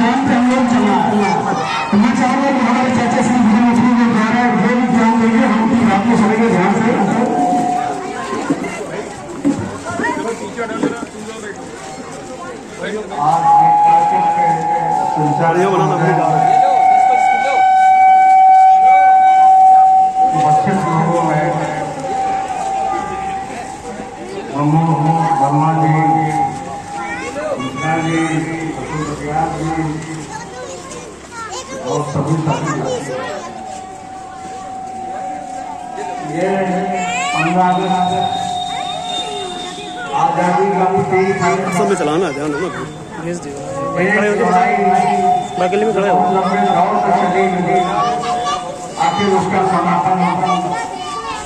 ज्ञान पे हम लोग चलना है। तो मैं चाहूंगा कि हमारे चाचा श्री विजय के द्वारा जो भी ज्ञान देंगे हम उनकी बात को सुनेंगे ध्यान से। संचालियों बनाना पड़ेगा। ब्रह्मा जी, और सभी ये 15 अगस्त आजादी का भी 23 सब में चलाना ध्यान है ना, भेज दियो बगल में खड़े हो। आखिर उसका समापन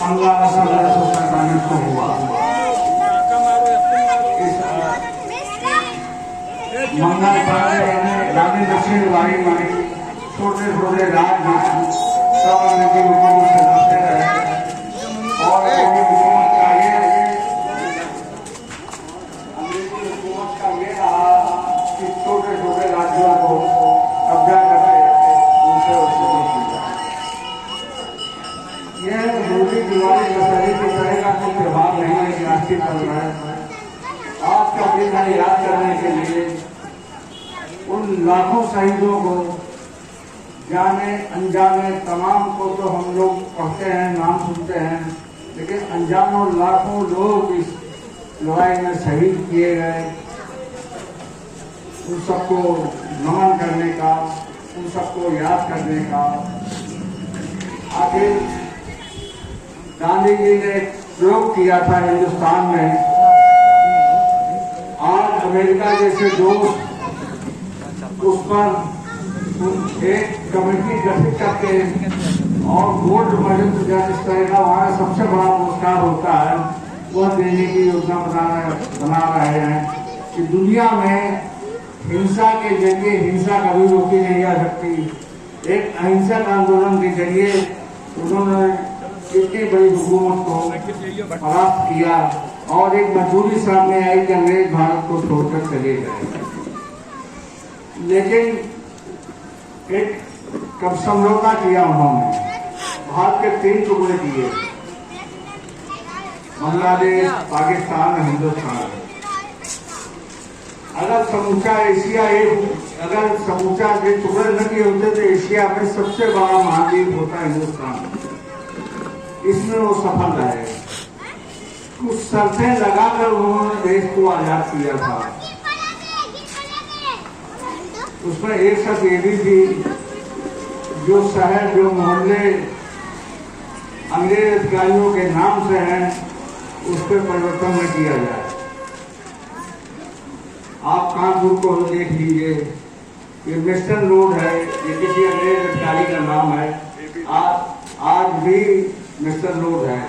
15 अगस्त 1947 को हुआ। मंगल पर रानी दक्षिणवाणी में छोटे छोटे राज्य सब अंग्रेजी हुकूमत से लड़ते रहे और हुकूमत का ये रहा कि छोटे छोटे राज्यों को कब्जा करके उनसे यह होली दिवाली दशहरे की तरह का कोई त्योहार नहीं है कि राष्ट्रीय पर्व है। आज का दिन है याद करने के लिए उन लाखों शहीदों को, जाने अनजाने तमाम को तो हम लोग पढ़ते हैं, नाम सुनते हैं, लेकिन अनजानों लाखों लोग इस लड़ाई में शहीद किए गए। उन सबको नमन करने का, उन सबको याद करने का। आखिर गांधी जी ने एक प्रयोग किया था हिंदुस्तान में। आज अमेरिका जैसे दोस्त उस पर एक कमेटी गठित करके और गोल्ड मेडल जिस तरह का वहाँ सबसे बड़ा पुरस्कार होता है वह देने की योजना बना रहे हैं कि दुनिया में हिंसा के जरिए हिंसा कभी रोकी नहीं जा सकती। एक अहिंसक आंदोलन के जरिए उन्होंने इतनी बड़ी हुकूमत को परास्त किया और एक मजबूरी सामने आई कि अंग्रेज भारत को छोड़कर चले गए। लेकिन एक कब समझौता किया उन्होंने, भारत के 3 टुकड़े किए, बांग्लादेश, पाकिस्तान, हिंदुस्तान। अगर समूचा एशिया अगर समूचा के टुकड़े न किए होते तो एशिया में सबसे बड़ा महाद्वीप होता हिंदुस्तान। इसमें वो सफल रहे। कुछ शर्तें लगाकर उन्होंने देश को आजाद किया था। उसमें एक शर्त ये भी थी, जो शहर जो मोहल्ले अंग्रेज अधिकारियों के नाम से हैं उस पर परिवर्तन न किया जाए। आप कानपुर को देख लीजिए, ये वेस्टर्न रोड है, ये किसी अंग्रेज अधिकारी का नाम है। आज भी वेस्टर्न रोड है।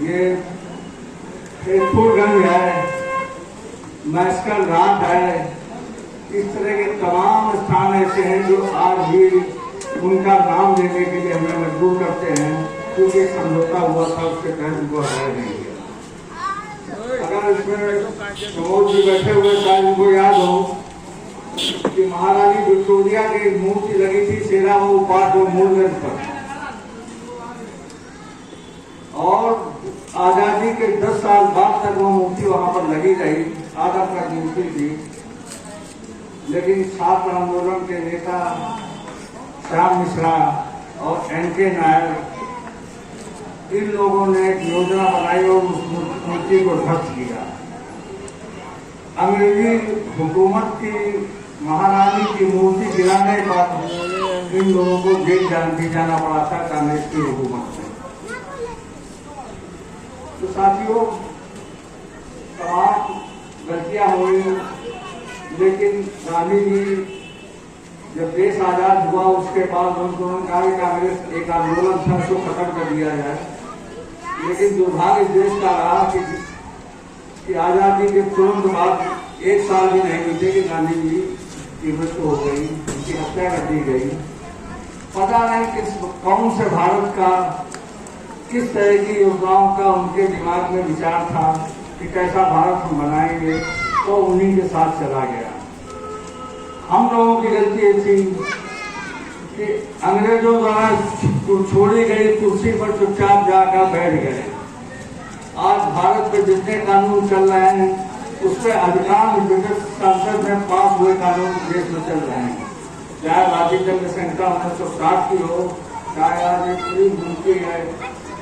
ये फैजपुरगंज है, मैस्कल घाट है। इस तरह के तमाम स्थान ऐसे हैं जो आज भी उनका नाम देने के लिए हमें मजबूर करते हैं, क्योंकि समझौता हुआ था उसके तहत उनको हटाया नहीं गया। अगर इसमें समोद जी बैठे हुए शायद उनको याद हो कि महारानी विक्टोरिया की मूर्ति लगी थी शेरावाली पार्क मूलगंज पर, और आजादी के 10 साल बाद तक वो मूर्ति वहां पर लगी रही। आधा तक मूर्ति थी, लेकिन छात्र आंदोलन के नेता श्याम मिश्रा और एन.के. नायर, इन लोगों ने एक योजना बनाई और उस मूर्ति को ध्वस्त किया। अंग्रेजी हुकूमत की महारानी की मूर्ति गिराने पर इन लोगों को जेल भी जाना पड़ा था कांग्रेस की हुकूमत में। तो साथियों, तमाम गलतियां हुई, लेकिन गांधी जी जब देश आजाद हुआ उसके बाद उन्होंने कहा कि कांग्रेस एक आंदोलन था उसको खत्म कर दिया जाए। लेकिन दुर्भाग्य इस देश का रहा कि आजादी के तुरंत बाद 1 साल भी नहीं बीते कि गांधी जी की मृत्यु हो गई, उनकी हत्या कर दी गई। पता नहीं कौन से भारत का किस तरह की योजनाओं का उनके दिमाग में विचार था कि कैसा भारत हम बनाएंगे, तो उन्हीं के साथ चला गया। हम लोगों की गलती ये थी कि अंग्रेजों द्वारा छोड़ी गई कुर्सी पर चुपचाप जाकर बैठ गए। आज भारत में जितने कानून चल रहे हैं उसमें अधिकांश ब्रिटिश संसद में पास हुए कानून देश में चल रहे हैं, चाहे राजीव संहिता 1960 की हो, चाहे आज एक पूरी मुल्की है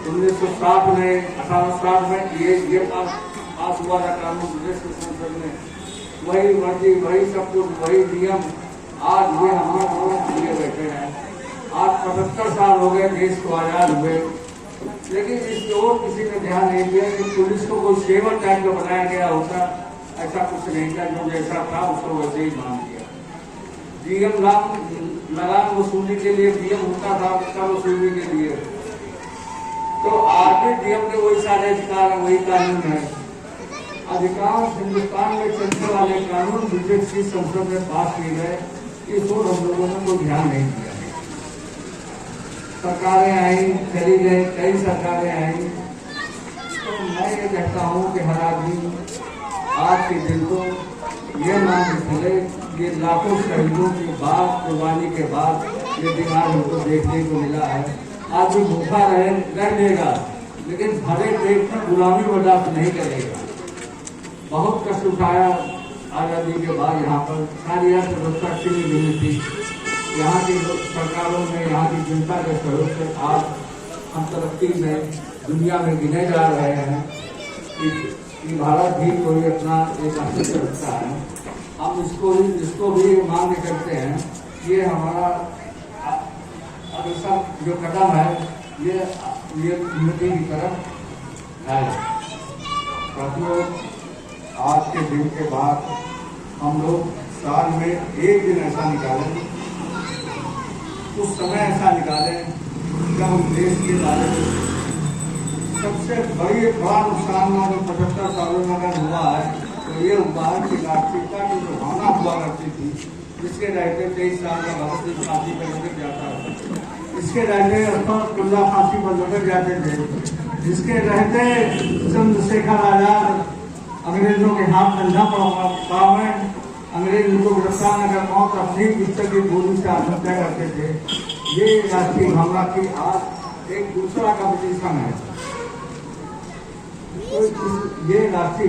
1960 में 1860 में ये पास हुआ था कानून ब्रिटिश संसद में। वही वर्दी, वही सब कुछ, वही नियम आज ये हमारे लोग लिए बैठे हैं। आज 75 साल हो गए देश को आजाद हुए, लेकिन इस ओर किसी ने ध्यान नहीं दिया कि पुलिस को कोई सेवा टाइप का बनाया गया होता, ऐसा कुछ नहीं था। जो जैसा था उसको वैसे ही मान दिया। डीएम लगान वसूली के लिए डीएम होता था, उसका वसूली के लिए तो आज भी डीएम के वही सारे अधिकार है, वही कानून है। अधिकांश हिंदुस्तान में चलने वाले कानून ब्रिटिश की संसद में पास किए गए, इस ओर हम लोगों ने कोई ध्यान नहीं दिया। सरकारें आई, चली गई, कई सरकारें आई। तो मैं ये कहता हूँ कि हर आदमी आज के दिन को ये मान के चले, ये लाखों शहीदों की बाद, कुर्बानी के बाद ये दिमाग हमको देखने को मिला है। आदमी भूखा रह लेगा, लेकिन भरे पेट में गुलामी बर्दाश्त नहीं करेगा। बहुत कष्ट उठाया आज़ादी के बाद। यहाँ पर सारी अर्थव्यवस्था छिनी भिनी थी। यहाँ की सरकारों ने, यहाँ की जनता के सहयोग से आज हम तरक्की में दुनिया में गिने जा रहे हैं कि भारत भी कोई अपना एक अस्तित्व रखता है। हम इसको भी मांग करते हैं। ये हमारा अग्रसर जो कदम है ये उन्नति की तरफ है। साथियों, आज के दिन के बाद हम लोग साल में एक दिन ऐसा निकालें, कुछ समय ऐसा निकालें जब हम देश के बारे में सबसे बड़ा नुकसान जो 75 सालों में अगर हुआ है तो ये हुआ है कि राष्ट्रीयता की जो भावना हुआ करती थी, जिसके रहते 23 साल का भगत सिंह फांसी पर लटक जाता था, इसके रहते अब्दुल्ला फांसी पर लटक जाते थे, जिसके रहते चंद्रशेखर आजाद अंग्रेजों के हाथ में न पाव में अंग्रेज उनको गिरफ्तार न कर पाओ तो अपनी पिक्चर की गोली से आत्महत्या करते थे। ये राष्ट्रीय भावना की आज एक दूसरा कंपटीशन है। तो ये राष्ट्रीय